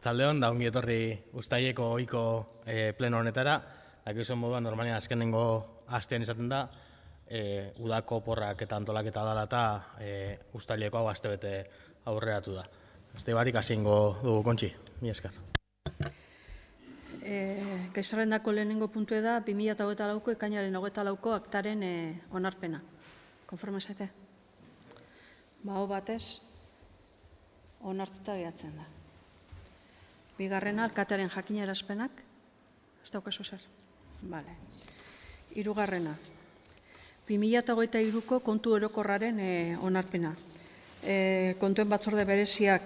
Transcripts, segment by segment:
Arratsaldeon, da ongi etorri uztaileko ohiko pleno honetara. Dakizuen moduan, normalean azkenengo astean izaten da, udako oporrak eta antolaketa dela eta uztaileko hau astebete aurreratu da. Beste barik hasingo dugu, Kontxi, mila esker. Gai zerrendako lehenengo puntu da 2024ko ekainaren 24ko aktaren onarpena. Konforme zaite? Aho batez onartuta geratzen da. Bigarrena, alkatearen jakinarazpenak. Ez daukazu zer? Bale. Hirugarrena, 2023ko kontu orokorraren onarpena. Kontuen batzorde bereziak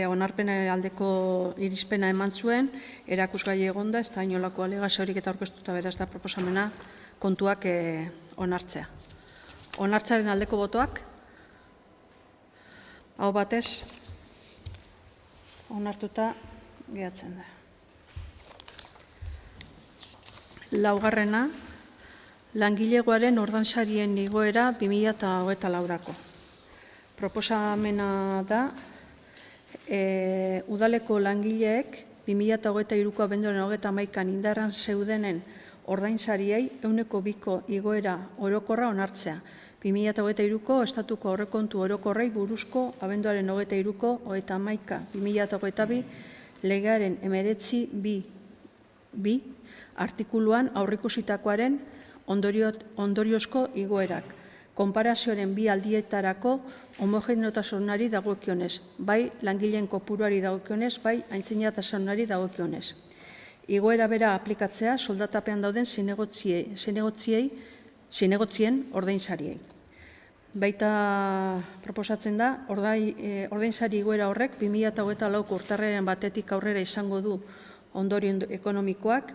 onarpenen aldeko irizpena eman zuen, erakusgai egonda, ez da inolako alegaziorik eta aurkeztuta, beraz da proposamena kontuak onartzea. Onartzaren aldeko botoak, aho batez, onartuta geratzen da. Laugarrena, langilegoaren ordainsarien igoera 2024ko. Proposamena da, udaleko langileek 2023ko abenduaren 31an indarran zeudenen ordainsariei 2%ko igoera orokorra onartzea. 2023ko estatuko aurrekontu orokorrei buruzko abenduaren 23ko 31/2022 legearen 19.2 artikuluan aurreikusitakoaren ondoriozko igoerak. Konparazioaren bi aldietarako homogeneotasunari dagokionez, bai langileen kopuruari dagokionez, bai aintzinatasunari dagokionez. Igoera bera aplikatzea soldatapean dauden zinegotzien ordainsariei. Baita proposatzen da, ordainsari igoera horrek 2024ko urtarrilaren 1 aurrera izango du ondorio ekonomikoak,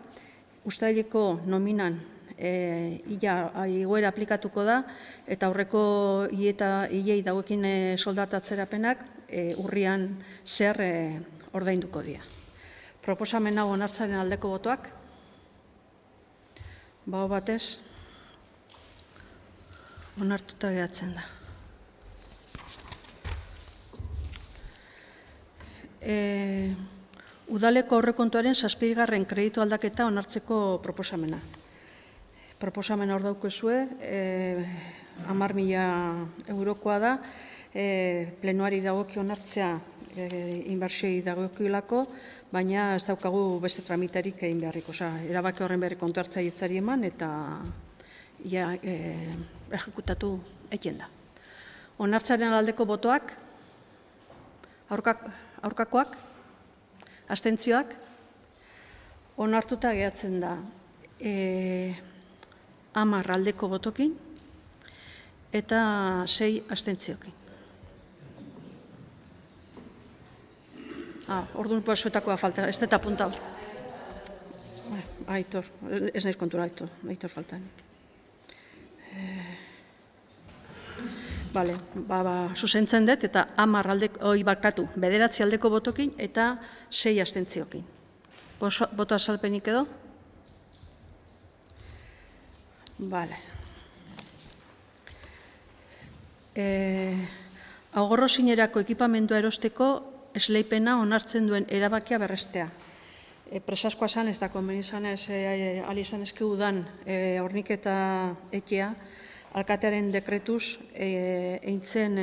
uztaileko nominan igoera aplikatuko da, eta aurreko hilei dagoekin soldatatzerapenak urrian zer ordainduko dira. Proposamen hau onartzaren aldeko botoak, aho batez, onartuta geratzen da. Udaleko aurrekontuaren 7. kreditu aldaketa onartzeko proposamena. Proposamena hor daukezue, 10.000 eurokoa da, plenoari dagoki onartzea inbertsioi dagokiolako, baina ez daukagu beste tramitarik egin beharrik. Erabaki horren berri kontu hartzailetzari eman eta ejekutatu egin da. Onartzaren aldeko botoak, aurkakoak, abstentzioak, onartuta geratzen da 10 aldeko botokin eta 6 abstentziokin. Orduan zuetakoa falta, ez dut apuntau. Aitor, ez naiz kontura, Aitor faltan. Bale, zuzentzen dut eta 10 aldeko, 9 aldeko botokin eta 6 abstentziokin. Boto azalpenik edo? Bale. Agorrozinerako ekipamendua erosteko esleipena onartzen duen erabakia berrestea. Presaskoa zan, ez da konbenizan ez alizan eski udan horniketa ekea, alkatearen dekretuz eintzen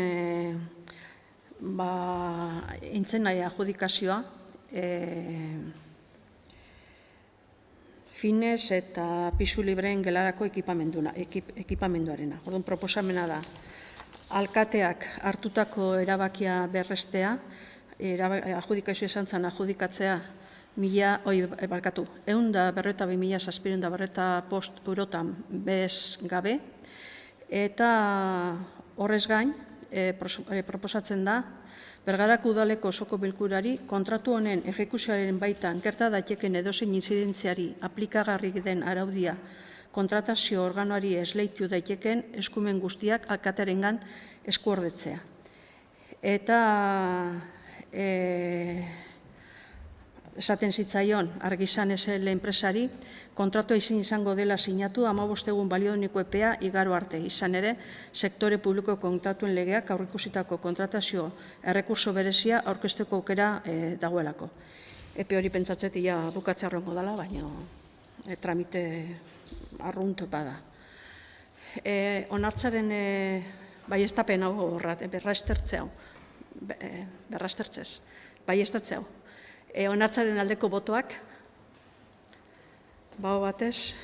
nahi adjudikazioa fines eta pisu libreen gelarako ekipamenduarena. Orduan proposamena da, alkateak hartutako erabakia berrestea, adjudikazioa esan zen adjudikatzea 152.705 eurotan bez gabe, eta horrez gain, proposatzen da, Bergarako udaleko osoko bilkurari kontratu honen ejekuzioaren baitan gerta daiteken edozein inzidentziari aplikagarri den araudia kontratazio organoari esleitu daiteken eskumen guztiak alkatearengan eskuordetzea. Eta esaten zitzaion Argizan SL enpresari kontratua izango dela sinatu 15 egun balioduniko epea igaro arte. Izan ere, sektore publiko kontratuen legeak aurreikusitako kontratazio errekurso berezia aurkezteko aukera dagoelako. epe hori pentsatzetik ja bukatzea horrengo dela, baina tramite arrunt bada. Onartzaren baiestapen hau horrat, berrastertzez, baiestatzea hau. Onartzaren aldeko botoak, baho batez,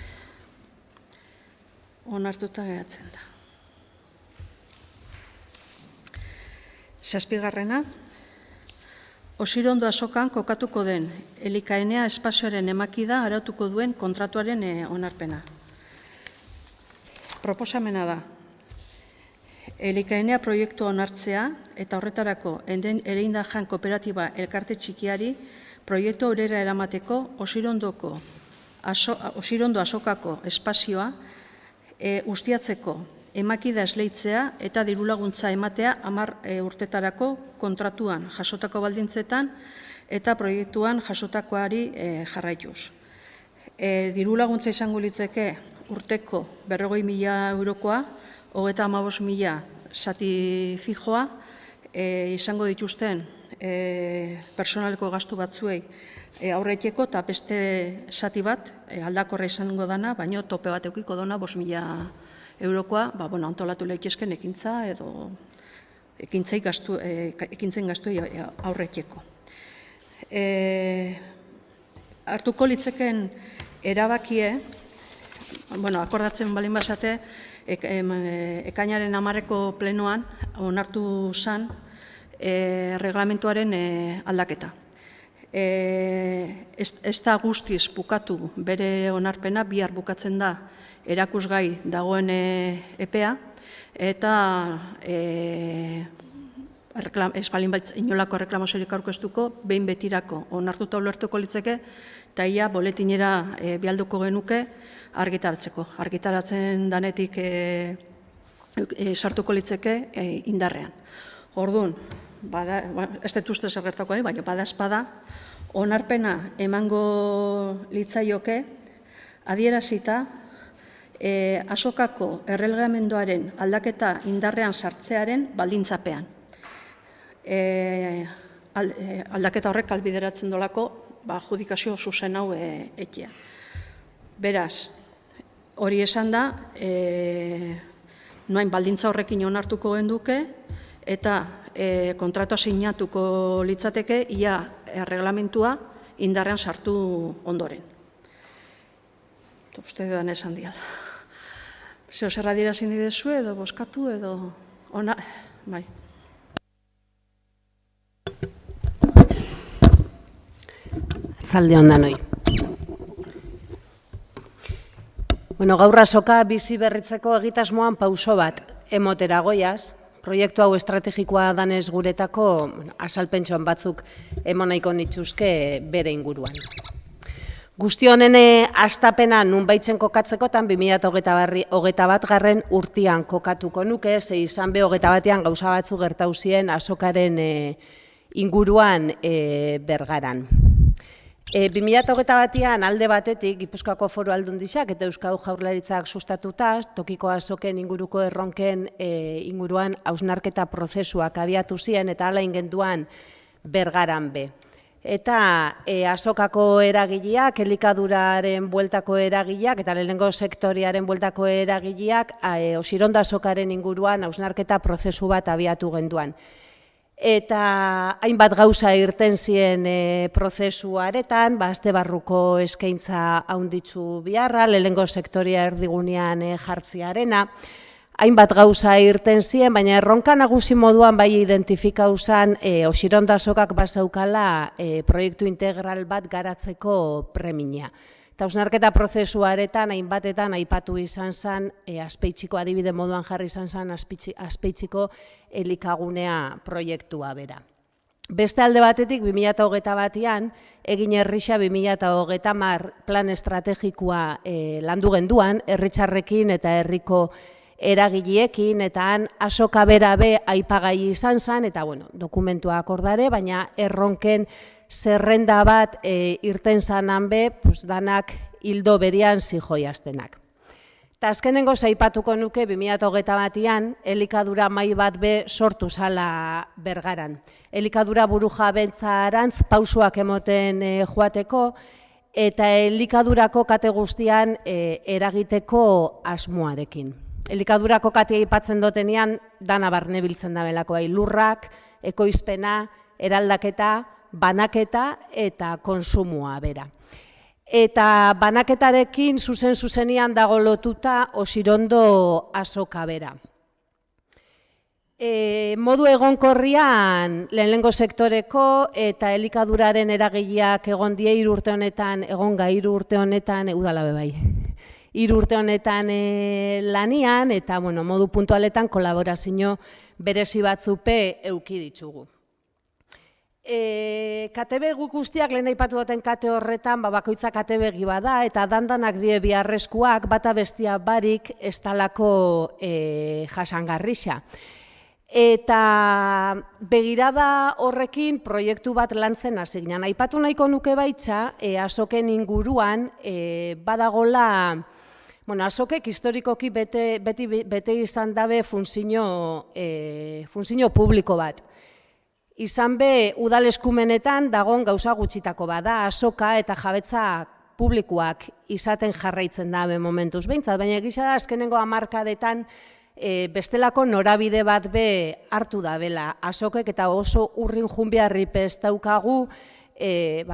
onartuta geratzen da. 7. Osirondo azokan kokatuko den elikaenea espazioaren emakida arautuko duen kontratuaren onarpena. Proposamena da. Elikaenea proiektua onartzea eta horretarako Ereindajan Kooperatiba elkarte txikiari proiektu aurrera eramateko Osirondo azokako espazioa ustiatzeko emakida esleitzea eta dirulaguntza ematea 10 urtetarako kontratuan jasotako baldintzetan eta proiektuan jasotakoari jarraituz. Dirulaguntza izango litzeke urteko 40.000 eurokoa, 35.000 zati fijoa, izango dituzten personaleko gastu batzuei aurreteko eta beste zati bat aldakorra izango dana, baino tope bat eukiko dona 5.000 eurokoa, antolatu lehitezken ekintza edo ekintzen gastuei aurreteko. Hartuko litzeken erabakie, akordatzen balin basate, ekainaren 10. plenoan onartu zen reglamentuaren aldaketa. Ez da guztiz bukatu bere onarpena, bihar bukatzen da erakusgai dagoen epea, eta ez balin inolako reklamaziorik aurkeztuko, behin betirako onartuta ulertuko litzeke, eta ia boletinera bialduko genuke argitaratzeko. Argitaratzen danetik sartuko litzeke indarrean. Orduan, ez dut uste zer gertako, baina bada espada, onarpena emango litzaioke adierazita azokako erregelamenduaren aldaketa indarrean sartzearen baldintzapean. Aldaketa horrek albideratzen dolako adjudikazio zuzen hau ekia. Beraz, hori esan da, noain baldintza horrekin onartuko genduke, eta kontratua sinatuko litzateke, ia erreglamentua indarrean sartu ondoren. Uste dudan esan diala. Zeo zerra dirazin didezu edo boskatu edo ona, bai. Atzalde ondan hoi. Gaur azoka bizi berritzeko egitasmoan pauso bat emotera goiaz, proiektu hau estrategikoa danez guretako azalpentsoan batzuk emonaiko nituzke bere inguruan. Guzti honen hastapena nunbaitzen kokatzekotan 2021 urtean kokatuko nuke, ze izan be 21ean gauza batzu gertatu ziren azokaren inguruan Bergaran. 2021ean alde batetik Gipuzkoako Foru Aldundiak eta Euskal Jaurlaritzak sustatuta tokiko azoken inguruko erronken inguruan hausnarketa prozesuak abiatu ziren eta hala ingenduan Bergaran be. Eta azokako eragileak, elikaduraren bueltako eragileak eta lehenengo sektoriaren bueltako eragileak Osirondo azokaren inguruan hausnarketa prozesu bat abiatu genduan. Eta hainbat gauza irten ziren prozesuaretan, azte barruko eskaintza haunditzu biharra, lehenengo sektoria erdigunean jartziarena, hainbat gauza irten ziren, baina erronka nagusi moduan bai identifikau zen Osirondo azokak bazaukala proiektu integral bat garatzeko premia. Eta hausnarketa prozesuaretan hainbatetan aipatu izan zen, Azpeitxiko adibide moduan jarri izan zen Azpeitxiko elikagunea proiektua bera. Beste alde batetik 2021ean egin Herrisa 2030 plan estrategikoa landu genduan, herritarrekin eta herriko eragileekin, eta han azoka bera be aipagai izan zen, eta dokumentuak ordare, baina erronken zerrenda bat irten zanan be, danak hildo berian zijoiaztenak. Eta azkenengo aipatuko nuke 2021an elikadura mahai bat be sortu zala Bergaran. Elikadura burujabetzarantz pausoak emoten joateko eta elikadurako kate guztian eragiteko asmoarekin. Elikadurako katea aipatzen dotenean dana barne biltzen dabelako, lurrak, ekoizpena, eraldaketa, banaketa eta konsumoa bera. Eta banaketarekin zuzenean dago lotuta Osirondo azoka bera. Modu egonkorrian lehenengo sektoreko eta elikaduraren eragileak egon die 3 urte honetan, egonga 3 urte honetan, udala bebai. 3 urte honetan lanian eta modu puntualetan kolaborazio berezi batzupe euki ditugu. Kate begi guztiak lehen aipatu duten kate horretan, bakoitza kate begi bada eta dandanak die biharrezkoak bata bestia barik ez talako jasangarrixa. Eta begirada horrekin proiektu bat lantzen hasi ginen. Aipatu nahiko nuke baitza, azoken inguruan badagola, azokek historikoki bete izan dabe funtzio publiko bat. Izan be, udal eskumenetan dagon gauza gutxitako bada, azoka eta jabetza publikoak izaten jarraitzen dabe momentuz behintzat, baina egisa da azkenengo hamarkadetan bestelako norabide bat be hartu dabela. Azokek eta oso urrin junbiarri ez daukagu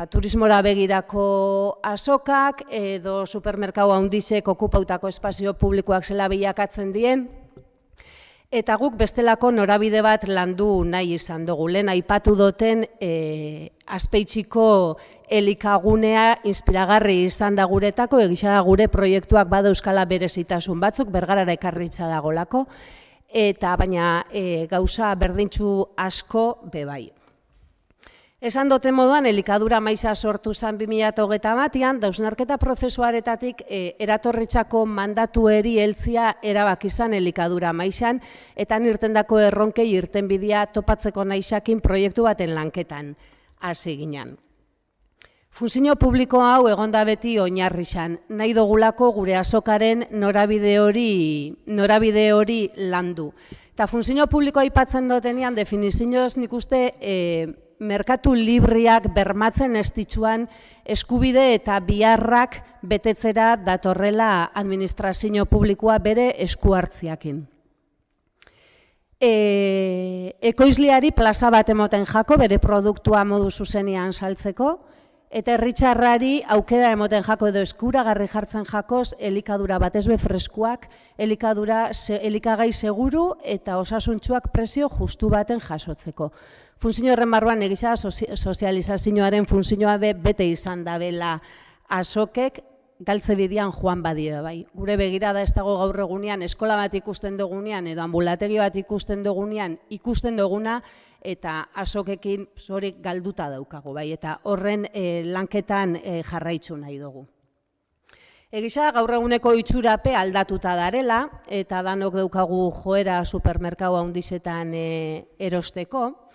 turismora begirako azokak edo supermerkau handizek okupautako espazio publikoak zela bilakatzen dien, eta guk bestelako norabide bat landu nahi izan dugu. Lehen aipatu duten Azpeitxiko elikagunea inspiragarri izan da guretako, egisa gure proiektuak bada euskala berezitasun batzuk, Bergarara ekarritza dagolako, eta baina gauza berdintxu asko bebai. Esan doten moduan, elikadura maiza sortu zen 2021an, dausnarketa prozesuaretatik eratorritzako mandatueri heltzia erabaki izan elikadura maizan, eta nirtendako erronkei irtenbidea topatzeko naixakin proiektu baten lanketan hasi ginen. Funtzio publiko hau egonda beti oinarri izan, nahi dugulako gure azokaren norabide hori landu. Eta funtzio publikoa aipatzen dotenean, definizioz nik uste merkatu libriak bermatzen ez dituen eskubide eta biharrak betetzera datorrela administrazio publikoa bere esku hartziakin. Ekoizleari plaza bat emoten jako bere produktua modu zuzenean saltzeko, eta herritarrari aukera emoten jako edo eskuragarri jartzen jakoz elikadura batezbe freskoak, elikagai seguru eta osasuntsuak prezio justu baten jasotzeko. Funtzio horren barruan egisa sozializazioaren funtzioa bete izan dabela azokek galtze bidean joan badio bai. Gure begirada ez dago gaur egunean eskola bat ikusten dugunean edo ambulategi bat ikusten dugunean ikusten duguna eta azokekin zorik galduta daukagu bai, eta horren lanketan jarraitzu nahi dugu. Egisa gaur eguneko itxurape aldatuta darela eta danok daukagu joera supermerkau handizetan erosteko.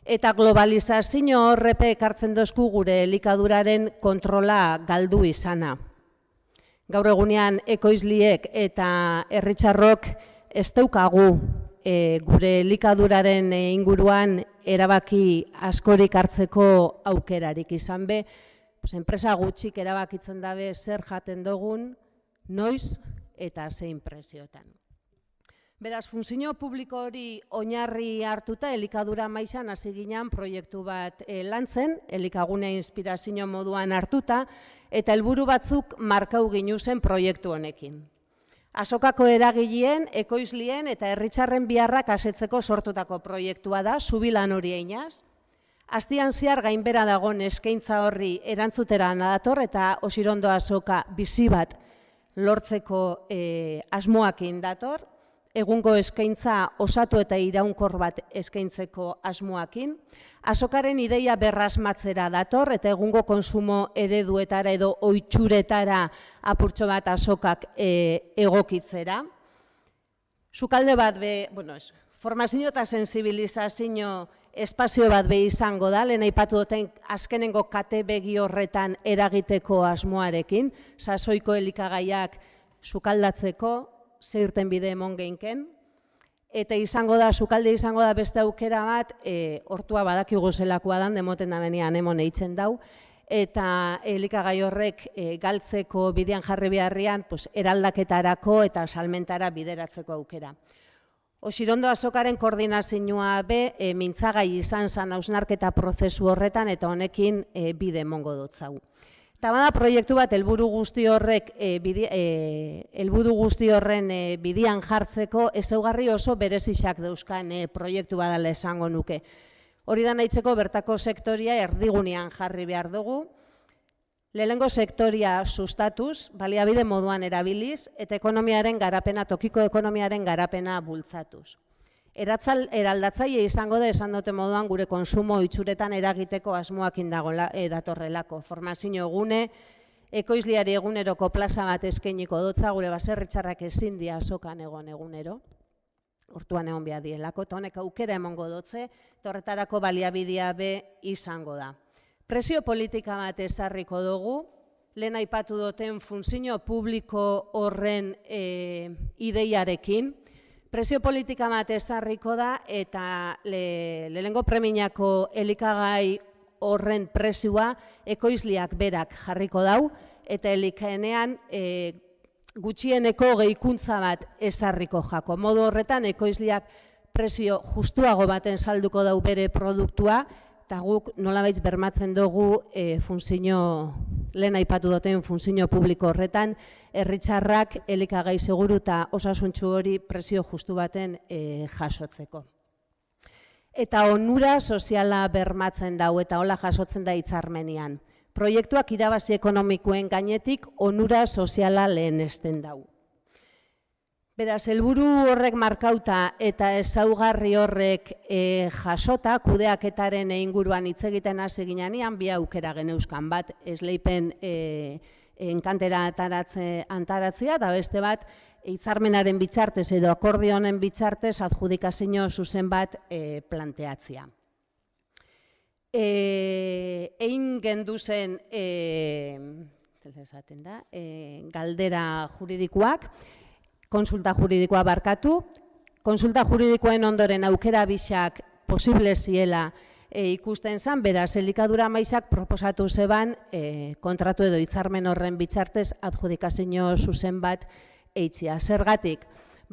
Eta globalizazio horrepe ekartzen dozku gure elikaduraren kontrola galdu izana. Gaur egunean ekoizliek eta herritarrok ez daukagu gure elikaduraren inguruan erabaki askorik hartzeko aukerarik izan be, enpresa gutxik erabakitzen dabe zer jaten dugun, noiz eta zein preziotan. Beraz, funtzio publiko hori oinarri hartuta elikadura maizan hasi ginen proiektu bat lantzen, elikagunea inspirazio moduan hartuta, eta helburu batzuk markau ginu zen proiektu honekin. Azokako eragileen, ekoizlien eta herritarren biharrak asetzeko sortutako proiektua da, zubilan hori einaz. Astian zehar gainbera dagoen eskaintza horri erantzutera nadator eta Osirondo azoka bizi bat lortzeko asmoakin dator. Egungo eskaintza osatu eta iraunkor bat eskaintzeko asmoakin. Azokaren ideia berrasmatzera dator eta egungo konsumo ereduetara edo ohitzuretara apurtxo bat azokak egokitzera. Sukalde bat formazio eta sensibilizazio espazio bat be izango da, lehen aipatu duten azkenengo kate begi horretan eragiteko asmoarekin, sasoiko elikagaiak sukaldatzeko, ze irtenbide emon geinken, eta sukalde izango da beste aukera bat, hortua badakigu zelakoa dan, demoten da benean emon eitzen dau, eta elikagai horrek galtzeko bidean jarri beharrian, eraldaketarako eta salmentara bideratzeko aukera. Osirondo azokaren koordinazioa mintzagai izan zan hausnarketa prozesu horretan eta honekin bide emongo dotzau. Eta bada proiektu bat helburu guzti horren bidian jartzeko ezaugarri oso berezixak dauzkan proiektu badala esango nuke. Hori da nahitzeko bertako sektoria erdigunean jarri behar dugu, lehenengo sektoria sustatuz, baliabide moduan erabiliz, eta ekonomiaren garapena, tokiko ekonomiaren garapena bultzatuz. Eraldatzaile izango da esan dute moduan gure konsumo itxuretan eragiteko asmoak datorrelako. Formazio egune, ekoizliari eguneroko plaza bat eskainiko dotza, gure baserritxarrak ezin dia azokan egunero. Hortuan egon behar dielako, eta honek aukera emongo dotze, eta horretarako baliabidea izango da. Presio politika bat ezarriko dugu, lehen aipatu duten funtzio publiko horren ideiarekin. Presio politika bat ezarriko da eta lehenengo preminako elikagai horren presioa ekoizliak berak jarriko dau eta elikaenean gutxieneko gehikuntza bat ezarriko jako. Modu horretan ekoizliak presio justuago baten salduko dau bere produktua eta guk nolabait bermatzen dugu lehen aipatu duten funtzio publiko horretan herritarrak elikagai seguru eta osasuntsu hori presio justu baten jasotzeko. Eta onura soziala bermatzen dau eta hola jasotzen da hitzarmenean. Proiektuak irabazi ekonomikoen gainetik onura soziala lehenesten dau. Beraz, helburu horrek markauta eta ezaugarri horrek jasota, kudeaketaren inguruan hitz egiten hasi ginean, bi aukera geneuzkan bat, esleipen enkantera antaratzea, eta beste bat, hitzarmenaren bitartez edo akordio honen bitartez adjudikazio zuzen bat planteatzea. Egin genduzen galdera juridikoak, konsulta juridikoa barkatu, konsulta juridikoen ondoren aukera bisak posible ziela ikusten zen, beraz, elikadura maizak proposatu zeban kontratu edo hitzarmen horren bitartez adjudikazio zuzen bat eitzia. Zergatik,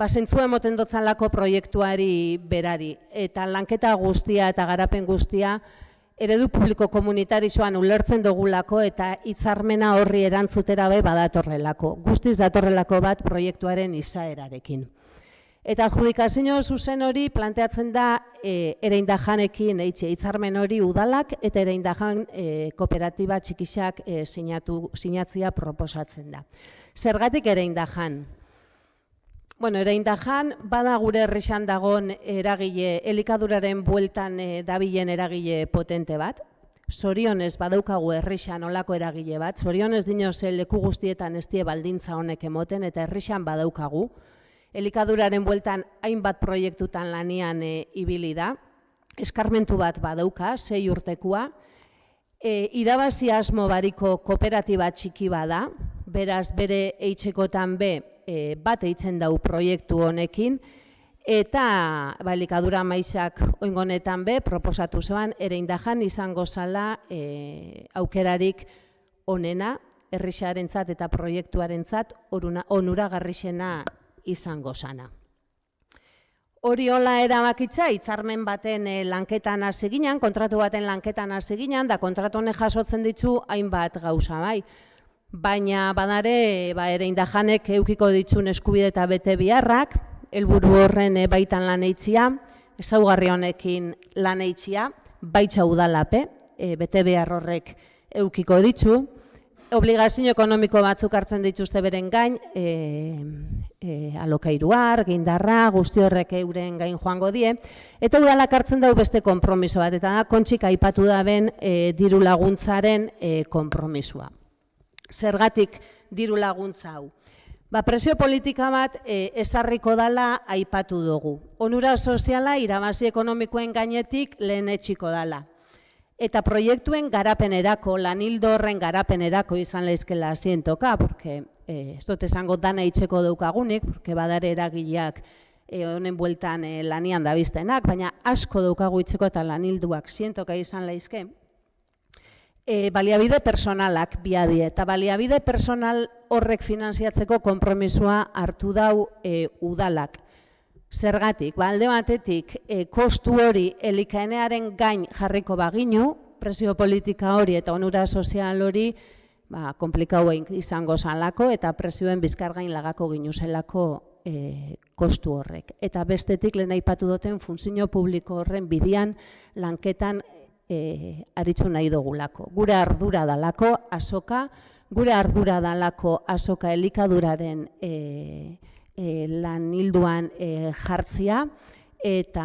zentzu emoten dotzanlako proiektuari berari, eta lanketa guztia eta garapen guztia eredu publiko komunitarizoan ulertzen dugulako eta hitzarmena horri erantzutera badatorrelako. Guztiz datorrelako bat proiektuaren izaerarekin. Eta adjudikazio zuzen hori planteatzen da Ereindajanekin hitzarmen hori udalak eta Ereindajan kooperatiba txikixak sinatzia proposatzen da. Zergatik Ereindajan? Ereindajan bada gure herrixan dagon eragile, elikaduraren bueltan dabilen eragile potente bat. Zorionez badaukagu herrixan olako eragile bat. Zorionez dinoze leku guztietan ez die baldintza honek emoten eta herrixan badaukagu. Elikaduraren bueltan hainbat proiektutan lanian ibili da. Eskarmentu bat badauka, 6 urtekoa. Irabazi asmo bariko kooperatiba txiki bada, beraz bere eitxekotan bat eitzen dau proiektu honekin, eta elikadura maizak oingonetan proposatu zeban Ereindajan izango zala aukerarik onena, herrixarentzat eta proiektuarentzat onuragarrixena izango zana. Hori hola erabakitza, hitzarmen baten lanketan hasi ginen, kontratu baten lanketan hasi ginen, da kontratu honek jasotzen ditu hainbat gauza bai. Baina badare Ereindajanek eukiko ditun eskubide eta bete biharrak, helburu horren baitan lan eitzia, ezaugarri honekin lan eitzia, baitza udalape, bete behar horrek eukiko ditu, obligazio ekonomiko batzuk hartzen dituzte beren gain, alokairuar, gindarra, guzti horrek euren gain joango die, eta udalak hartzen dau beste konpromiso bat, eta da kontxik aipatu da ben diru laguntzaren konpromisoa. Zergatik diru laguntza hau? Presio politika bat ezarriko dala aipatu dugu. Onura soziala irabazi ekonomikoen gainetik lehen etxiko dala. eta proiektuen garapenerako, lanildo horren garapenerako izan lehizkela zientoka, porque ez dut esango dana itxeko daukagunik, porque badare eragileak honen bueltan lanian dabiztenak, baina asko daukagu itxeko eta lanilduak zientoka izan lehizke. Baliabide personalak biadi, eta baliabide personal horrek finanziatzeko konpromisua hartu dau udalak. Zergatik, alde batetik, kostu hori elikaenearen gain jarriko baginu, presio politika hori eta onura sozial hori komplikau izango zanlako eta presioen bizkargain lagako ginu zelako kostu horrek. Eta bestetik lehen aipatu duten funtzio publiko horren bidian lanketan aritzu nahi dugulako. Gure ardura dalako azoka, gure ardura dalako azoka elikaduraren lanilduan jartzia, eta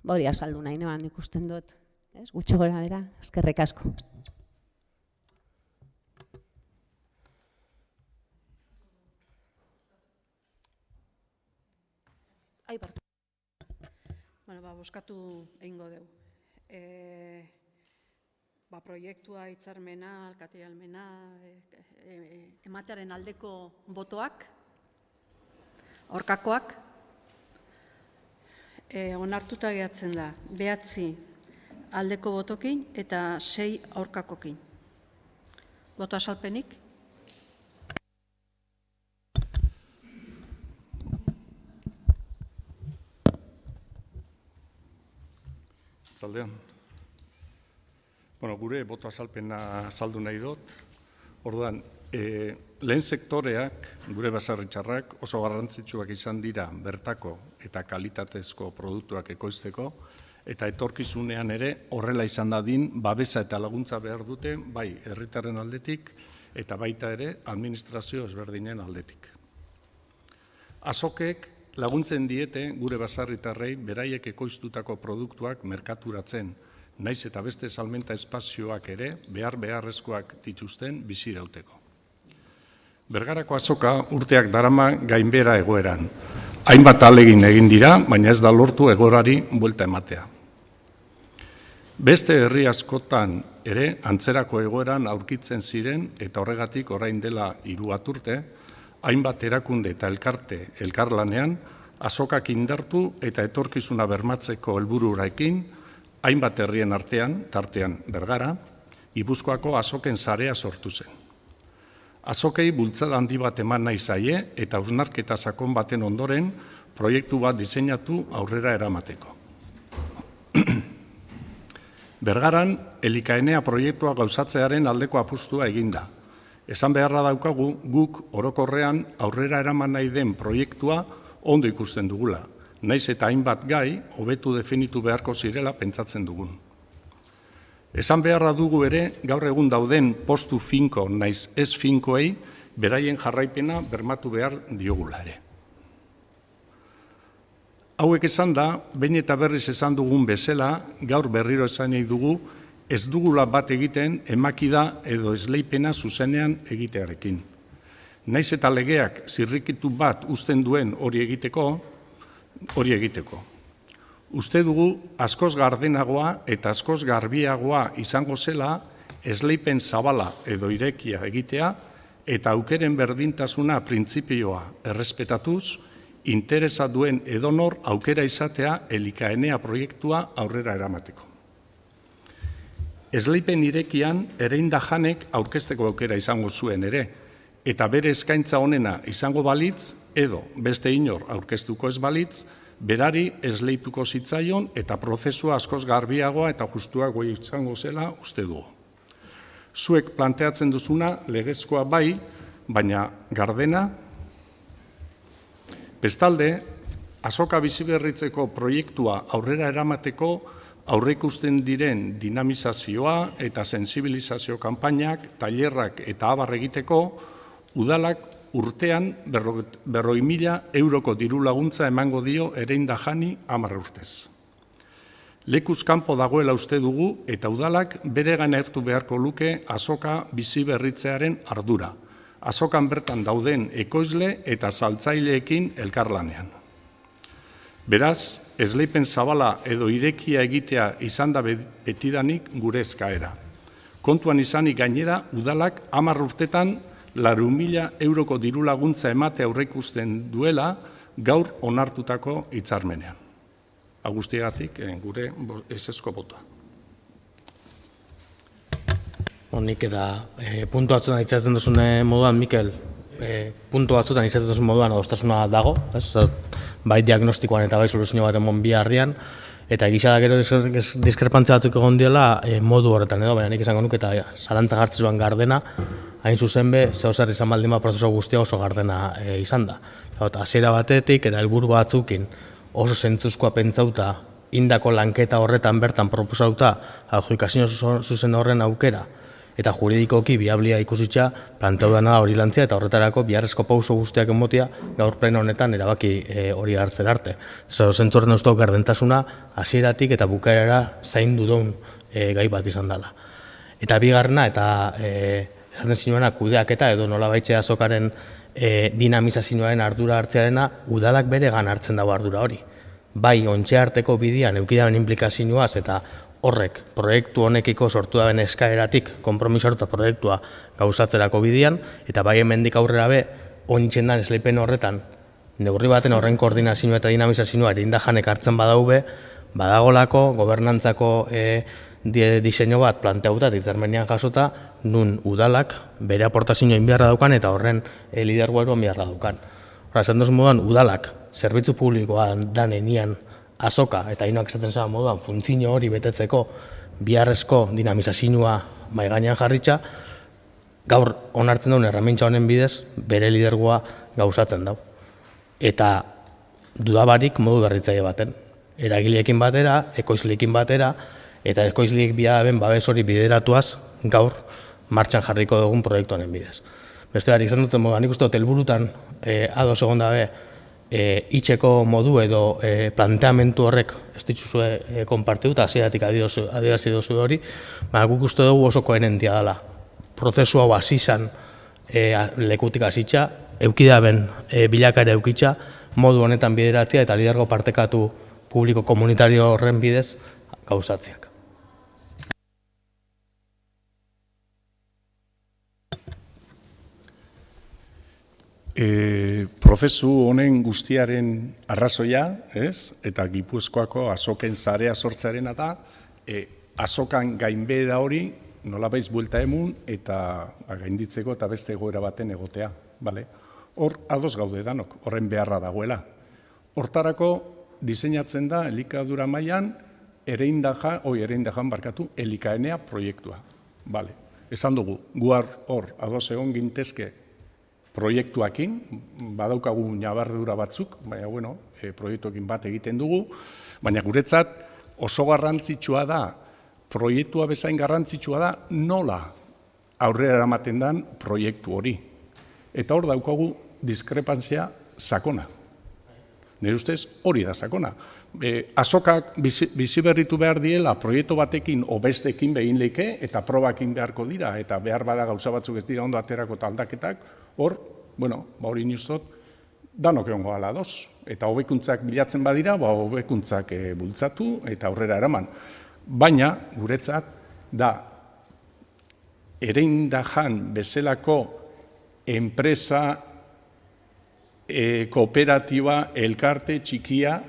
hori azaldu nahi neban ikusten dut. Gutxo gora bera, eskerrik asko. Boskatu egingo dugu. Proiektua, hitzarmena, alkatealmena, ematearen aldeko botoak, aurkakoak, onartuta gehatzen da, 9 aldeko botokin eta 6 aurkakokin. Boto azalpenik? Zaldean. Gure boto azalpena azaldu nahi dut. Orduan, lehen sektoreak, gure baserritarrak oso garrantzitsuak izan dira bertako eta kalitatezko produktuak ekoizteko, eta etorkizunean ere horrela izan dadin babesa eta laguntza behar dute, bai herritarren aldetik eta baita ere administrazio ezberdinen aldetik. Azokek laguntzen diete gure baserritarrei beraiek ekoiztutako produktuak merkaturatzen, naiz eta beste salmenta espazioak ere beharrezkoak dituzten bizirauteko. Bergarako azoka urteak darama gainbehera egoeran. Hainbat ahalegin egin dira, baina ez da lortu egoerari buelta ematea. Beste herri askotan ere antzerako egoeran aurkitzen ziren eta horregatik orain dela 3 urte, hainbat erakunde eta elkarte elkarlanean azokak indartu eta etorkizuna bermatzeko helbururarekin hainbat herrien artean, tartean Bergara, Gipuzkoako azoken sarea sortu zen. Azokei bultzada handi bat eman nahi zaie eta hausnarketa sakon baten ondoren proiektu bat diseinatu aurrera eramateko. Bergaran, elikaenea proiektua gauzatzearen aldeko apustua eginda. Esan beharra daukagu guk orokorrean aurrera eraman nahi den proiektua ondo ikusten dugula, naiz eta hainbat gai hobetu definitu beharko zirela pentsatzen dugun. Esan beharra dugu ere gaur egun dauden postu finko naiz ez finkoei beraien jarraipena bermatu behar diogula ere. Hauek esan da, behin eta berriz esan dugun bezala, gaur berriro esan nahi dugu, ez dugula bat egiten emakida edo esleipena zuzenean egitearekin. Naiz eta legeak zirrikitu bat uzten duen hori egiteko. Uste dugu askoz gardenagoa eta askoz garbiagoa izango zela esleipen zabala edo irekia egitea eta aukeren berdintasuna printzipioa errespetatuz, interesa duen edonor aukera izatea elikaenea proiektua aurrera eramateko. Esleipen irekian erein janek aurkezteko aukera izango zuen ere, eta bere eskaintza honena izango balitz, edo beste inor aurkeztuko ez balitz, berari esleituko zitzaion eta prozesua askoz garbiagoa eta justuagoa izango zela uste dugu. Zuek planteatzen duzuna legezkoa bai, baina gardena. Bestalde, azoka biziberritzeko proiektua aurrera eramateko aurreikusten diren dinamizazioa eta sensibilizazio kanpainak, tailerrak eta abar egiteko, udalak urtean 40.000 euroko diru laguntza emango dio erein jani 10 urtez. Lekuz kanpo dagoela uste dugu eta udalak bere gana hartu beharko luke azoka biziberritzearen ardura. Azokan bertan dauden ekoizle eta saltzaileekin elkarlanean. Beraz, esleipen zabala edo irekia egitea izan da betidanik gure eskaera. Kontuan izanik gainera, udalak 10 urtetan 400.000 euroko diru laguntza emate aurreikusten duela gaur onartutako hitzarmenean. Guztiagatik gure ezezko botoa. Nik eta puntu batzutan itzatzen duzun moduan, Mikel, puntu batzutan itzatzen duzun moduan adostasuna dago, bai diagnostikoan eta bai soluzio bat emon bi harrian, eta egisa da gero diskrepantza batzuk egon diela modu horretan edo, baina nik izango nuke eta zalantza jartzezuan gardena, hain zuzen be, zehozer izan baldin bat prozesu guztia oso gardena izan da. Hasiera batetik eta helburu batzukin oso zentzuzkoa pentsauta, indako lanketa horretan bertan proposauta adjudikazio zuzen horren aukera, eta juridikoki biablia ikusitza planteu dena hori lantzea eta horretarako biharrezko pauso guztiak emotia gaur pleno honetan erabaki hori hartzen arte. Zentzu horren usteko gardentasuna hasieratik eta bukaerara zaindu duen gai bat izan dela. Eta bigarrena eta esaten zinuena kudeaketa edo nolabait azokaren dinamizazioaren ardura hartzearena udalak bere gan hartzen dago ardura hori. Bai ontxe arteko bidean eukidaben implikazioaz eta horrek proiektu honekiko sortu daben eskaeratik konpromiso eta proiektua gauzatzerako bidean, eta bai hemendik aurrera be, ointzen dan esleipen horretan, neurri baten horren koordinazioa eta dinamizazioa erindajanek hartzen badaube, badagolako gobernantzako diseinu bat planteauta, hitzarmenean jasota, nun udalak bere aportazioa inbiarra daukan eta horren lidergoa inbiarra daukan. Hora, esan duz moduan, udalak zerbitzu publikoa danenian azoka eta inoak esaten zaba moduan funtzio hori betetzeko biharrezko dinamizazioa mahai gainean jarritza, gaur onartzen duen erramintza honen bidez bere lidergoa gauzatzen dau. Eta dudabarik modu berritzaile baten. Eragileekin batera, ekoizleekin batera, eta ekoizleek bidaben babes hori bideratuaz gaur martxan jarriko dugun proiektu honen bidez. Beste barik izan duten moduan, nik uste dut helburutan ados egon dabe itxeko modu edo planteamentu horrek ez dituzue konpartiu eta hasieratik adierazi duzu hori, baina guk uste dugu oso koherentia dela. Prozesu hau hasi izan lekutik hasitza, eukidaben bilakaera eukitza, modu honetan bideratzea eta lidergo partekatu publiko komunitario horren bidez gauzatziak. Prozesu honen guztiaren arrazoia, eta Gipuzkoako azoken zarea sortzearena da, azokan gainbehera hori nolabait buelta emun eta gainditzeko eta beste egoera baten egotea. Hor ados gaude danok, horren beharra dagoela. Hortarako diseinatzen da elikadura mailan elikaenea proiektua. Esan dugu, guar hor ados egon gintezke proiektuakin, badaukagu nabardura batzuk, baina proiektuakin bat egiten dugu, baina guretzat oso garrantzitsua da, proiektua bezain garrantzitsua da, nola aurrera eramaten den proiektu hori. Eta hor daukagu diskrepantzia sakona. Nire ustez hori da sakona. Azokak bizi berritu behar diela proiektu batekin o bestekin behin leike eta probakin beharko dira eta behar bada gauza batzuk ez dira ondo aterako eta aldaketak, hor, hori niztot, danok egon goala doz. Eta hobekuntzak bilatzen badira, hobekuntzak bultzatu eta aurrera eraman. Baina, guretzat, da, ereindajan bezalako enpresa, kooperatiba, elkarte, txikia,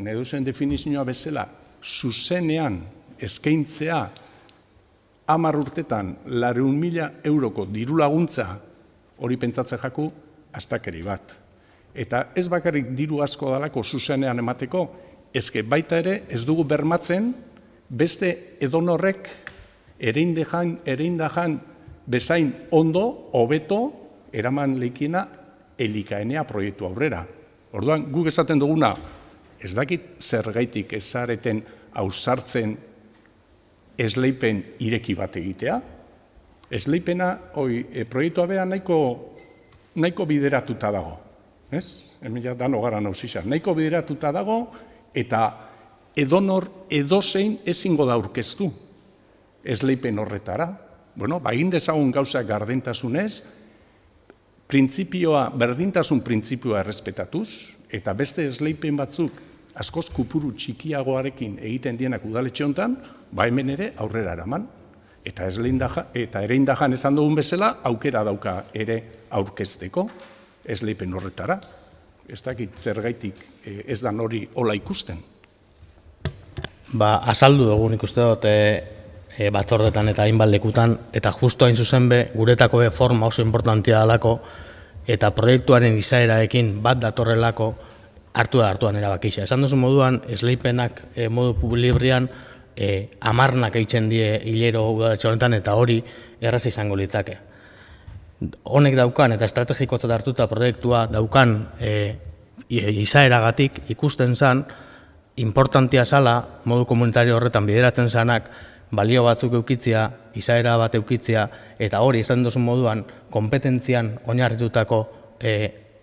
neduzen definizioa bezala, zuzenean eskaintzea 10 urtetan 400.000 euroko diru laguntza hori pentsatzen jaku astakeri bat. Eta ez bakarrik diru asko dalako zuzenean emateko, ezke baita ere ez dugu bermatzen beste edonorrek ereindajan bezain ondo, hobeto, eraman leikina elikaenea proiektu aurrera. Orduan, guk esaten duguna, ez dakit zergaitik ezareten ausartzen esleipen ireki bat egitea. Esleipena, proiektua beha nahiko bideratuta dago. Hemen ja dano gara nauzizan. Nahiko bideratuta dago eta edonor edozein ezingo da aurkeztu esleipen horretara. Egin dezagun gauza gardentasunez, berdintasun printzipioa errespetatuz, eta beste esleipen batzuk askoz kupuru txikiagoarekin egiten dienak udaletxe honetan, ba hemen ere aurrera eraman. Eta Ereindajan esan dugun bezala, aukera dauka ere aurkezteko esleipen horretara. Ez dakit zergaitik ez da hori hola ikusten. Azaldu dugu nik uste dut batzordetan eta hainbat lekutan, eta justu hain zuzen guretako forma oso importantia dalako, eta proiektuaren izaerarekin bat datorrelako hartuan erabakixa. Esan duzu moduan, esleipenak modu librian amarnak eitzen die hilero udaletxe honetan, eta hori erraza izango litzake. Honek daukan eta estrategikotzat hartuta proiektua daukan izaeragatik ikusten zen, importantia zala, modu komunitario horretan bideratzen zanak, balio batzuk eukitzia, izaera bat eukitzia, eta hori esan duzu moduan, kompetentzian oinarritutako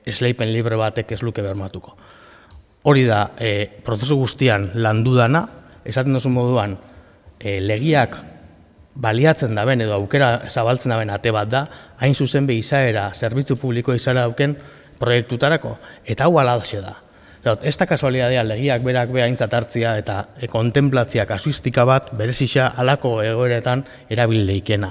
esleipen libre batek ez luke bermatuko. Hori da, prozesu guztian landu dana, esaten duzu moduan, legiak baliatzen daben edo aukera zabaltzen daben ate bat da, hain zuzen izaera, zerbitzu publiko izaera dauken proiektutarako, eta hau alaxe da. Ez da kasualidadea legiak berak aintzat hartzia eta kontemplatzia kasuistika bat berezisa halako egoeretan erabil leikena.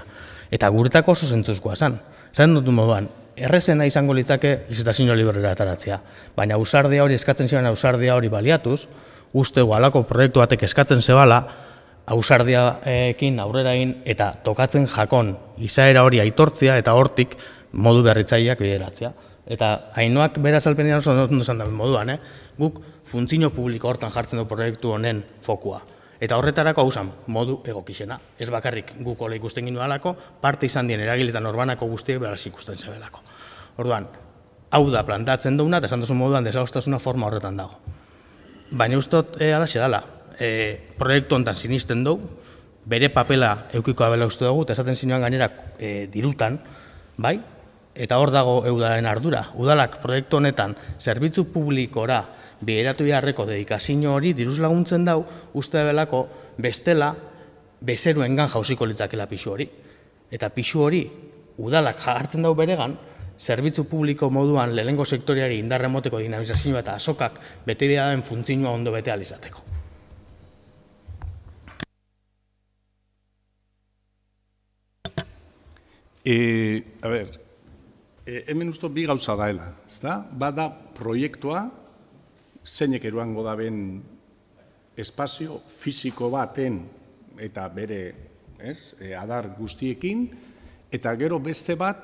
Eta guretako oso zentzuzkoa zen. Zaten dut moduan, errezena izango litzake lizitazio librera ataratzea. Baina ausardia hori eskatzen ziren ausardia hori baliatuz, ustegu halako proiektu batek eskatzen zebala, ausardiaekin aurrera egin eta tokatzen jakon izaera hori aitortzia eta hortik modu berritzaileak bideratzea. Eta Ainoak bera azalpenean oso ondo esan daben moduan, guk funtzio publiko hortan jartzen du proiektu honen fokua. Eta horretarako hau zen modu egokixena. Ez bakarrik guk hola ikusten ginu alako, parte izan dien eragiletan orbanako guztiek beraz ikusten zebelako. Orduan, hau da plantatzen duguna, eta esan duzu moduan desagostasuna forma horretan dago. Baina ustot alaxe dala, proiektu honetan sinisten dugu, bere papela eukiko abela uste dugu, eta esaten zinuan gainera dirutan, bai? Eta hor dago udalaren ardura. Udalak proiektu honetan zerbitzu publikora bideratu beharreko dedikazio hori diruz laguntzen dau, uste belako bestela bezeruengan jausiko litzakela pixu hori. Eta pixu hori udalak hartzen dau beregan, zerbitzu publiko moduan lehenengo sektoriari indarremoteko dinamizazioa eta azokak bete beharen funtzioa ondo bete alizateko. A ver, hemen usto bi gauza daela, ezta? Bada proiektua, zeinek eruango daben espazio fisiko baten eta bere adar guztiekin, eta gero beste bat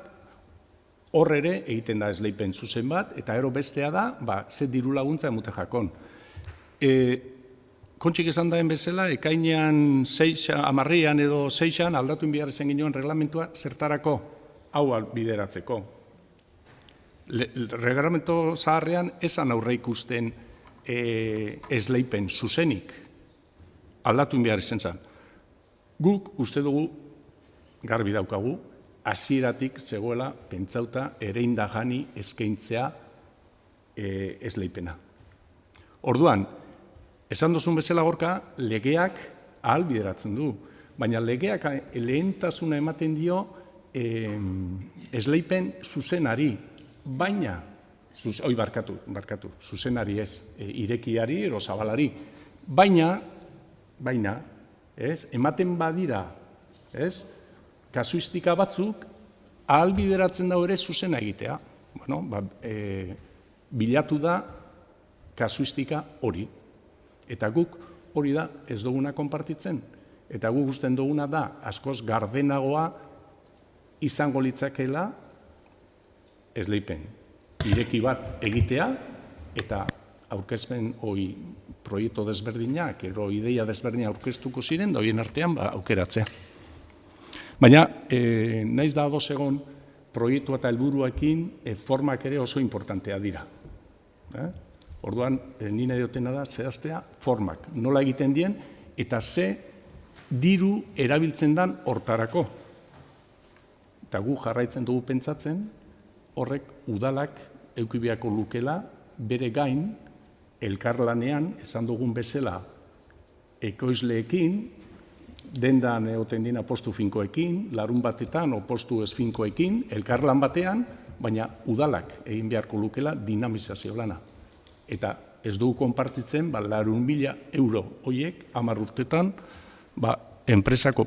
hor ere egiten da esleipen zuzen bat, eta gero bestea da, ze diru laguntza emute jakon. Kontxik esan daen bezala, ekainean 10 edo 6 aldatu inbiar ezen ginoen reglamentua zertarako hau bideratzeko. Reglamento zaharrean esan aurre ikusten esleipen zuzenik aldatu inbiar ezen zan. Guk uste dugu garbi daukagu, hasieratik zegoela pentsauta Ereindajani eskaintzea esleipena. Orduan, esan duzun bezala gorka, legeak ahal bideratzen du, baina legeak lehentasuna ematen dio esleipen zuzenari, baina, barkatu, zuzenari ez, irekiari, ero zabalari, baina, ematen badira, kasuistika batzuk, ahal bideratzen dago ere zuzena egitea. Bilatu da kasuistika hori. Eta guk hori da ez duguna konpartitzen. Eta guk usten duguna da askoz gardenagoa izango litzakela esleipen. Ireki bat egitea eta aurkezpen hori proiektu desberdinak, ero ideia desberdina aurkeztuko ziren, da horien artean aukeratzea. Baina, naiz da ados egon proiektu eta helburuekin formak ere oso importantea dira. Orduan, nina diotena da, zehaztea formak. Nola egiten dien, eta ze diru erabiltzen dan hortarako. Eta gu jarraitzen dugu pentsatzen, horrek udalak eukibiako lukela, bere gain, elkarlanean, esan dugun bezala, ekoizleekin, dendan egoten dina postu finkoekin, larun batetan o postu ez finkoekin, elkarlan batean, baina udalak egin beharko lukela dinamizazio lana. Eta ez dugu konpartitzen, 100.000 euro horiek 10 urtetan enpresako.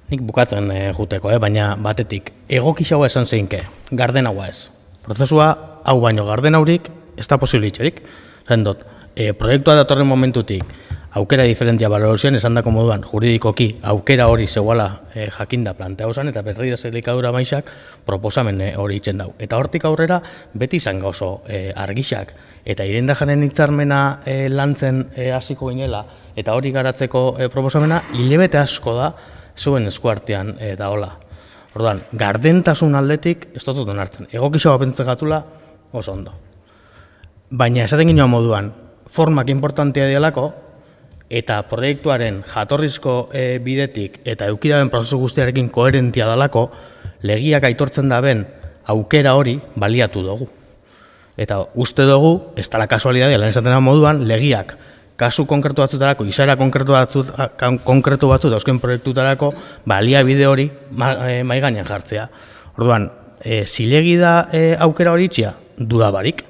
Nik bukatzen juteko, baina batetik, egokixagoa esan zeinke, gardenagoa ez. Prozesua, hau baino gardenaurik, ez da posibilitxerik. Zendot, proiektua datorren momentutik, aukera diferentia balorazioan esan dako moduan, juridikoki, aukera hori zegoela jakinda planteau zen, eta berri da zelikadura maixak proposamen hori itzen dau. Eta hortik aurrera, beti izan gauzo argixak, eta irendajaren hitzarmena lantzen hasiko ginela, eta hori garatzeko proposamena, hilabete asko da, zuen eskuartean da hola. Orduan, gardentasun aldetik, ez dut onartzen, egokixagoa pentsatzen gatula, oso ondo. Baina esaten ginoan moduan, formak importantea dialako, eta proiektuaren jatorrizko bidetik eta eukidaben prozesu guztiarekin koherentia dalako, legiak aitortzen daben aukera hori baliatu dugu. Eta uste dugu, ez dela kasualidadea, lan esaten moduan, legiak kasu konkretu batzutarako, izaera konkretu batzu dauzken proiektutarako, baliabide hori mahai gainean jartzea. Orduan, zilegi da aukera hori itxia, dudabarik.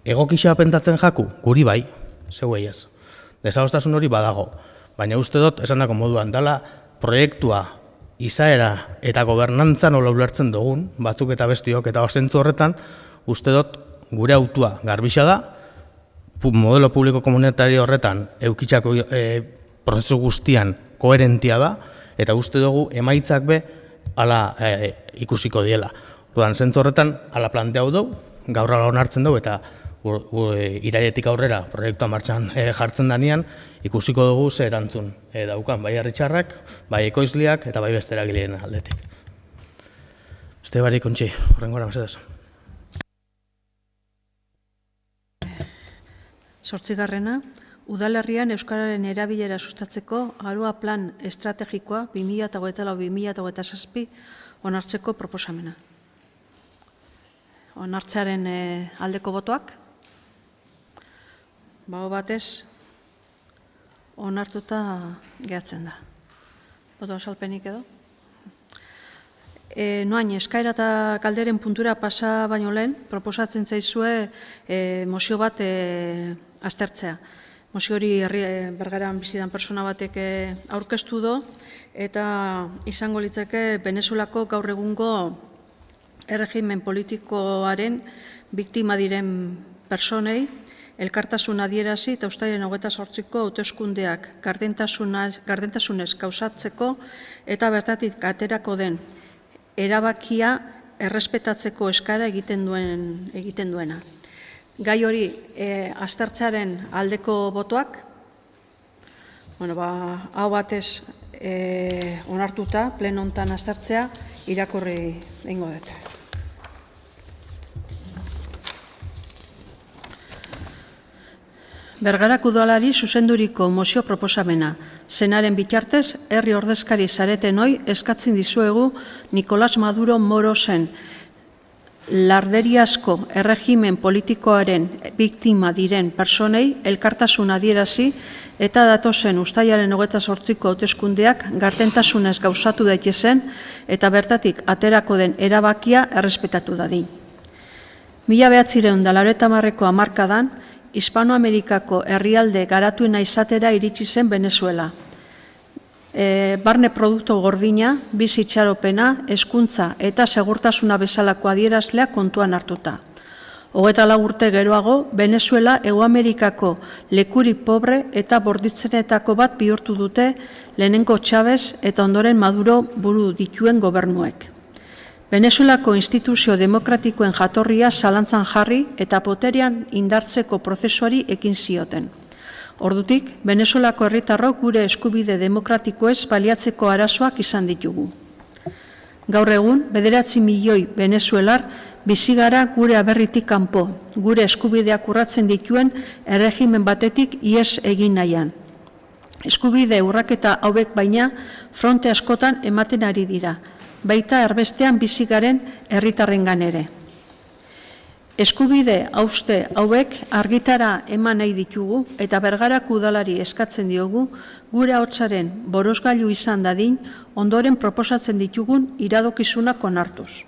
Egokixea pentsatzen jaku, guri bai, zeuei ez. Desadostasun hori badago, baina uste dut, esan dako moduan, dela proiektua izaera eta gobernantza nola ulertzen dugun, batzuk eta bestiok, eta zentzu horretan, uste dut gure autua garbixa da, modelo publiko komunitario horretan eukitzako prozesu guztian koherentia da, eta uste dugu emaitzak be ala ikusiko diela. Dudan, zentzu horretan, ala planteau dugu, gaur ala onartzen dugu, eta irailetik aurrera proiektua martxan jartzen danean, ikusiko dugu ze erantzun daukan, bai herritarrak, bai ekoizleak eta bai beste eragileen aldetik. Beste barik, Kontxi, horrengora, mesedez. 8. Udalerrian euskararen erabilera sustatzeko Arua Plan Estrategikoa 2024-2027 onartzeko proposamena. Onartzearen aldeko botoak, bago batez, onartuta gehatzen da. Boto azalpenik edo? Noain, eskaera eta galderen puntura pasa baino lehen, proposatzen zaizue mozio bat aztertzea. Mozio hori Bergaran bizidan persona batek aurkeztu do, eta izango litzake Venezuelako gaur egungo erregimen politikoaren biktima diren personei, elkartasun adierazi eta uztailaren 28ko hauteskundeak gardentasunez gauzatzeko eta bertatik aterako den erabakia errespetatzeko eskaera egiten duena. Gai hori aztertzearen aldeko botoak, hau batez onartuta, pleno honetan aztertzea, irakurri egingo dut. Bergarak udalari zuzenduriko mozio proposamena. Senaren bitartez, herri ordezkari zareten hoi eskatzen dizuegu Nicolás Maduro Morosen larderiazko erregimen politikoaren biktima diren personei elkartasun adierazi eta datozen uztailaren 28ko hauteskundeak gardentasunez gauzatu daitezen eta bertatik aterako den erabakia errespetatu dadin. 1990ko hamarkadan, Hispanoamerikako herrialde garatuena izatera iritsi zen Venezuela. Barne produktu gordina, bizi itxaropena, hezkuntza eta segurtasuna bezalako adierazlea kontuan hartuta. 24 urte geroago, Venezuela Hegoamerikako lekuri pobre eta borditzenetako bat bihurtu dute lehenengo Chávez eta ondoren Maduro buru dituen gobernuek. Venezuelako instituzio demokratikoen jatorria zalantzan jarri eta poterian indartzeko prozesuari ekin zioten. Ordutik, Venezuelako herritarrok gure eskubide demokratikoez baliatzeko arazoak izan ditugu. Gaur egun, 9 milioi venezuelar bizigara gure aberritik kanpo, gure eskubideak urratzen dituen erregimen batetik ihes egin nahian. Eskubide urraketa hauek baina fronte askotan ematen ari dira, baita erbestean bizigaren herritarrengan ere. Eskubide hauste hauek argitara eman nahi ditugu eta Bergarak udalari eskatzen diogu gure ahotsaren borosgailu izan dadin ondoren proposatzen ditugun iradokizunak onartuz.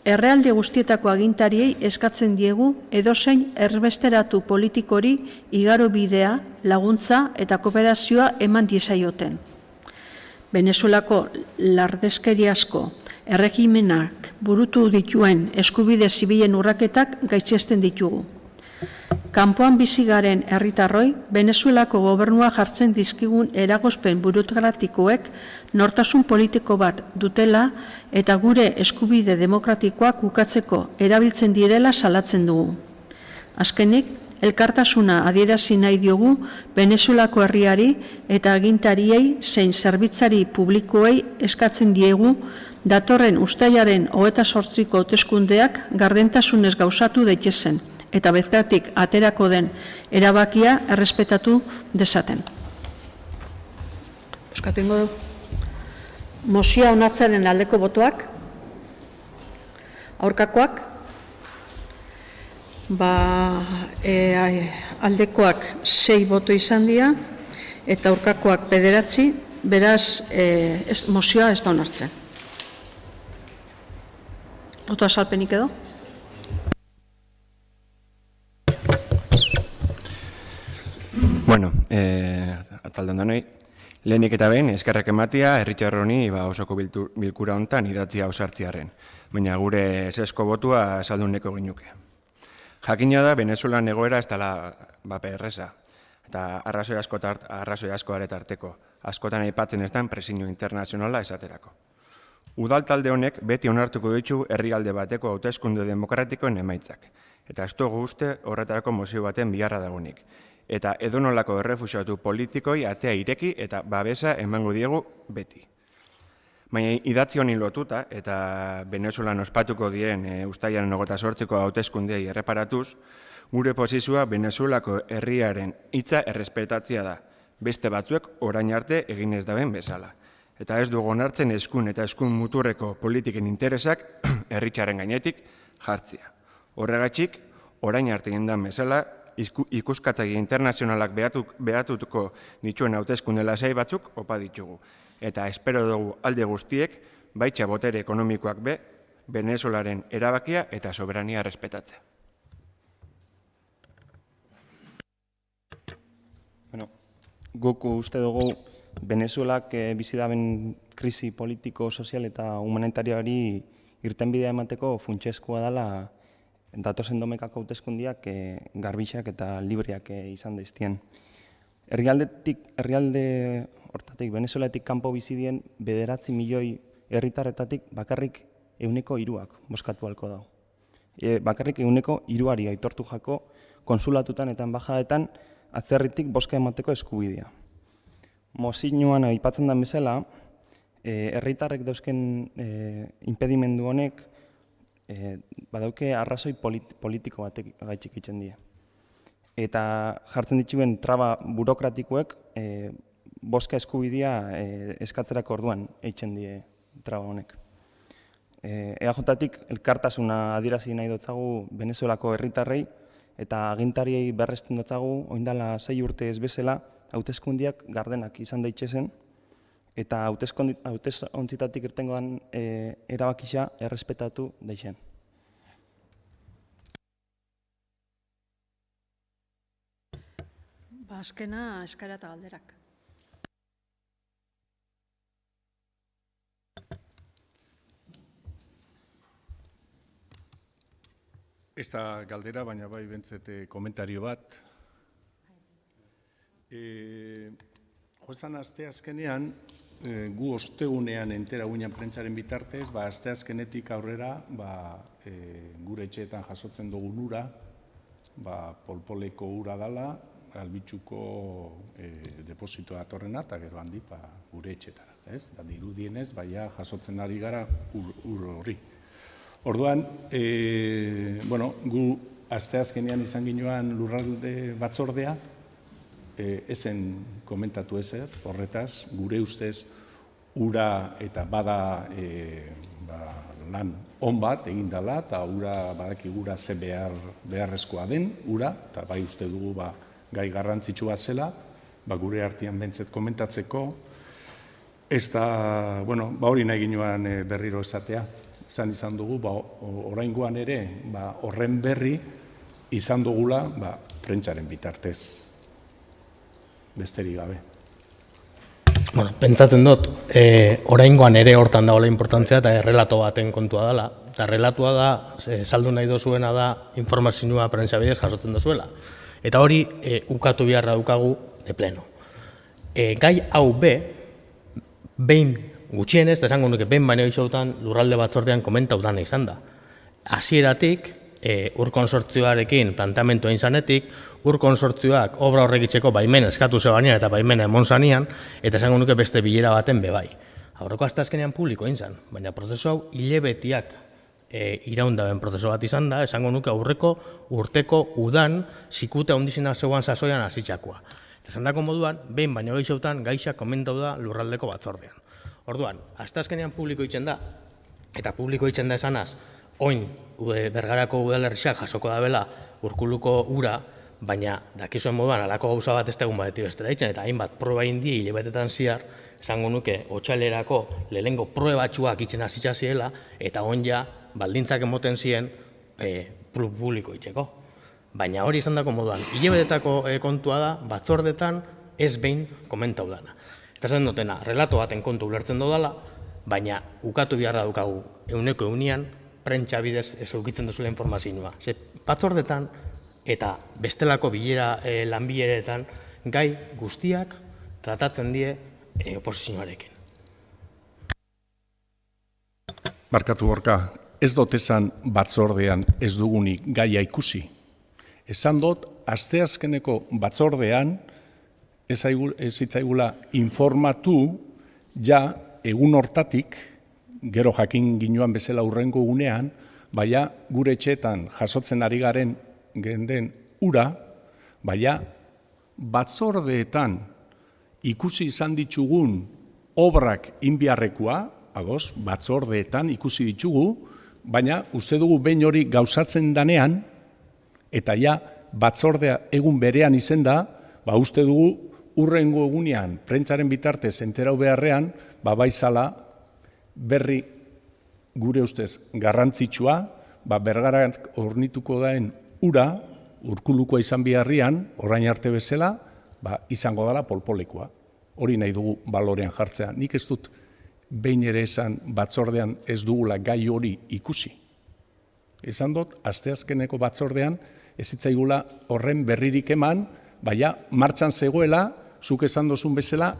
Herrialde guztietako agintariei eskatzen diegu edozein erbesteratu politikori igaro bidea, laguntza eta kooperazioa eman diezaioten. Venezuelako lardezkeriazko erregimenak burutu dituen eskubide zibilen urraketak gaitzesten ditugu. Kanpoan bizi garen herritarroi, Venezuelako gobernua jartzen dizkigun eragozpen burokratikoek nortasun politiko bat dutela eta gure eskubide demokratikoak ukatzeko erabiltzen direla salatzen dugu. Azkenik, elkartasuna adierazi nahi diogu Venezuelako herriari eta agintariei zein zerbitzari publikoei eskatzen diegu datorren uztailaren 28ko hauteskundeak gardentasunez gauzatu daitezen eta bertatik aterako den erabakia errespetatu dezaten. Eskatu ingo du. Mozioa onartzearen aldeko botoak, aurkakoak, aldekoak 6 boto izan dira, eta aurkakoak 9, beraz mozioa ez da onartzen. Boto azalpenik edo? Bueno, atalde ondonoi, lehenik eta behin, eskerrak ematia, herritxar honi osoko bilkura hontan idatzia osartziaren, baina gure esesko botua salduneko ginuke. Jakina da, Venezuelan egoera ez dela erreza, eta arrazoi asko aretarteko, askotan aipatzen ez den presiño internazionala esaterako. Udal talde honek beti onartuko ditu herrialde bateko hauteskunde demokratikoen emaitzak, eta ez dugu uste horretarako mozio baten biharra dagonik. Eta edonolako errefuxiatu politikoi atea ireki eta babesa emango diegu beti. Baina idatzi honi lotuta eta Venezuelan ospatuko dien uztailaren 28ko hauteskundei erreparatuz, gure posizioa Venezuelako herriaren hitza errespetatzea da, beste batzuek orain arte egin ez daben bezala. Eta ez dugu onartzen eskun eta eskun muturreko politiken interesak herritxaren gainetik jartzea. Horregatik, orain arte gendan bezala, ikuskatzaile internazionalak behatutuko dituen hauteskunde lasai batzuk opa ditugu. Eta espero dugu alde guztiek, baitxa botere ekonomikoak Venezuelaren erabakia eta soberania errespetatzea. Guk uste dugu Venezuelak bizidaben krisi politiko, sozial eta humanitarioari irtenbidea emateko funtsezkoa dela datozen domekako hauteskundiak garbixak eta libriak izan daiztien. Herrialde hortatik, Venezuelatik kanpo bizidien 9 milioi herritarretatik bakarrik 3% bozkatu halko dago. Bakarrik 3% aitortu jako konsulatutan eta enbajadetan atzerritik bozka emateko eskubidea. Mozioan aipatzen den bezala, herritarrek dauzken impedimendu honek badauke arrazoi politiko batek gaitxik itzen die. Eta jartzen dituen traba burokratikoek bozka eskubidea eskatzerako orduan eitzen die traba honek. EAJtik elkartasuna adierazi nahi dotzagu Venezuelako herritarrei eta agintariei berresten dotzagu oindala 6 urte ez bezala hauteskundiak gardenak izan daitzezen eta hautesontzitatik irtengoan erabakisa errespetatu daixen. Azkena eskaera eta galderak. Ez da galdera, baina bai bentzete komentario bat. Joezan aste azkenean, gu ostegunean entera guinan prentsaren bitartez, aste azkenetik aurrera gure etxeetan jasotzen dugun ura, polpoleko ura dala, albitxuko depositoa atorrena, eta gero handi gure etxetara. Da dirudienez, baina jasotzen ari gara ur hori. Orduan, gu aste azkenean izan ginoan lurralde batzordea, ezen komentatu ezer, horretaz, gure ustez ura eta bada lan on bat egin dela, eta ura badakigura ze beharrezkoa den, ura, eta bai uste dugu gai garrantzitsu bat zela, gure artean bentzet komentatzeko, ez da, hori nahi ginoan berriro esatea. izan dugu, oraingoan ere, horren berri izan dugula prentsaren bitartez. Besterik gabe. Bueno, pentsatzen dut, oraingoan ere hortan dagoela importantzia eta errelato baten kontua dela. Eta errelatua da, saldu nahi dozuena da, informazioa prentsa bidez jasotzen dozuela. Eta hori, ukatu beharra dukagu de pleno. Gai hau behin gutxienez, eta esango nuke behin baino gehiagotan lurralde batzordean komentautan izan da. Hasieratik, ur konsortzioarekin planteamendu egin zanetik, ur konsortzioak obra horregitzeko baimen eskatu zebanean eta baimena emon zanean, eta esango nuke beste bilera baten bebai. Aurreko asteazkenean publiko egin zan, baina prozesu hau hilabetiak iraundaben prozesu bat izan da, esango nuke aurreko urteko udan sikute handizena zeuan sasoian hasitzakoa. Eta esandako moduan, behin baino gehiagotan gaixa komentau da lurraldeko batzordean. Orduan, asteazkenean publiko egiten da, eta publiko egiten da esanaz, oin Bergarako udalerriak jasoko dabela Urkuluko ura, baina dakizuen moduan alako gauza bat ez da egun batetik bestera egiten, eta hainbat proba indi hilabetetan ziar, esango nuke otxailerako lehengo probatxuak itzen hasitza ziela, eta onja baldintzak emoten ziren publiko itzeko. Baina hori izan dako moduan, hilabetetako kontua da, batzordetan ez behin komentau dana. Eta zen dutena, relato baten kontu ulertzen dudala, baina ukatu beharra dukagu euneko eunian, prentsa bidez ez eukitzen duzula informazioa. Ze batzordetan eta bestelako bilera lanbileretan gai guztiak tratatzen die oposizioarekin. Barkatu Gorka, ez dut esan batzordean ez dugunik gaia ikusi. Esan dut, asteazkeneko batzordean ez hitzaigula informatu ja egun hortatik, gero jakin ginoan bezala hurrengo gunean, baina gure etxeetan jasotzen ari garen genden ura, baina batzordeetan ikusi izan ditugun obrak inbiarrekoa, agoz, batzordeetan ikusi ditugu, baina uste dugu behin hori gauzatzen danean, eta ja batzordea egun berean izen da, uste dugu hurrengo egunean, prentsaren bitartez enterau beharrean, baizala berri gure ustez garrantzitsua, Bergarak hornituko daen ura, Urkulukoa izan biharrian, orain arte bezala, izango dela polpolekoa. Hori nahi dugu balorean jartzea. Nik ez dut behin ere esan batzordean ez dugula gai hori ikusi. Esan dut, asteazkeneko batzordean ez hitzaigula horren berririk eman, baina martxan zegoela, zuk esan dozun bezala,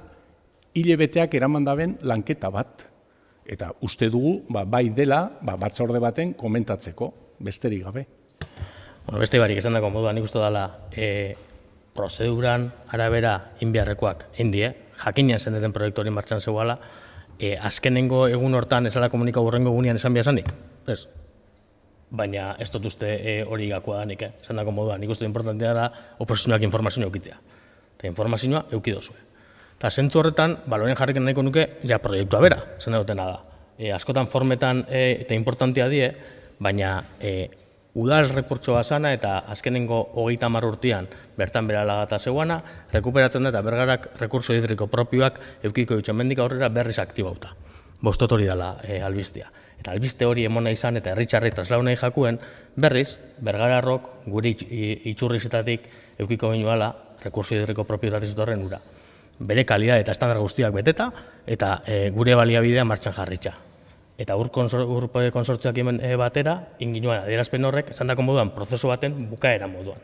hilabeteak eraman daben lanketa bat. Eta uste dugu, bai dela, batzorde baten komentatzeko, besterik gabe. Beste barik esan dako moduan nik uste dela prozeduran arabera inbiarrekoak indie, jakinean zen deten proiektu hori martxan zegoela, azkenengo egun hortan ezala komunikau horrengo egunean esan bihazanik, ez? Baina ez dut uste hori gakoa danik, esan dako moduan, nik uste importantea da oposizioak informazioa eukitzea. Eta informazioa eukidozue. Eta zentzu horretan, baloren jarriken nahiko nuke, ja proiektua bera, zen dutena da. Askotan formetan eta importantia die, baina udal rekurtsoa zana eta azkenengo 30 urtean bertan bera lagata zeuana, rekuperatzen da eta Bergarak rekurso hidriko propioak eukiko dituen mendik aurrera berriz aktibauta. Bostot hori dela albistea. Eta albiste hori emona izan eta herritxarri traslau nahi jakuen, berriz, Bergararrok gure itxurrizetatik eukiko ginuala rekurso hidriko propiotatik horren ura. Bere kalidad eta estandar guztiak beteta eta gure baliabidea martxan jarritxa. Eta ur konsortzioak batera, inginuan adierazpen horrek, esan dako moduan, prozesu baten bukaera moduan.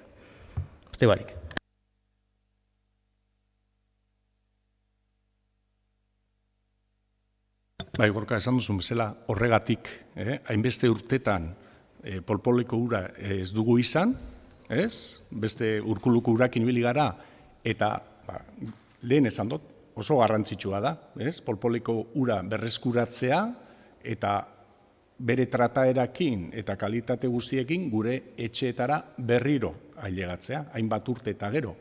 Beste barik. Bai, Gorka, esan duzun bezala horregatik, hainbeste urtetan polpoliko ura ez dugu izan, beste Urkuluko urakin ibili gara, eta lehen esan dut, oso garrantzitsua da, polpoliko ura berreskuratzea, eta bere trataerakin eta kalitate guztiekin gure etxeetara berriro ailegatzea, hainbat urte eta gero.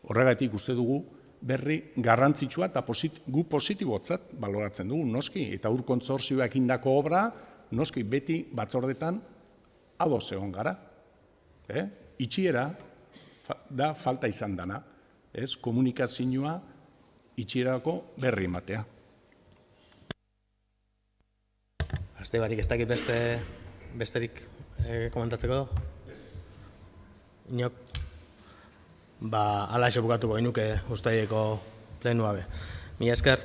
Horregatik uste dugu berri garrantzitsua eta gu positibotzat baloratzen dugu, noski, eta ur kontsortzioak indako obra, noski, beti batzordetan ados egon gara. Itxiera da falta izan dana, komunikazioa itxierako berri ematea. Aste barik ez dakit besterik komentatzeko do? Inok? Hala bukatuko inuke Uztaileko plenua be. Mila esker.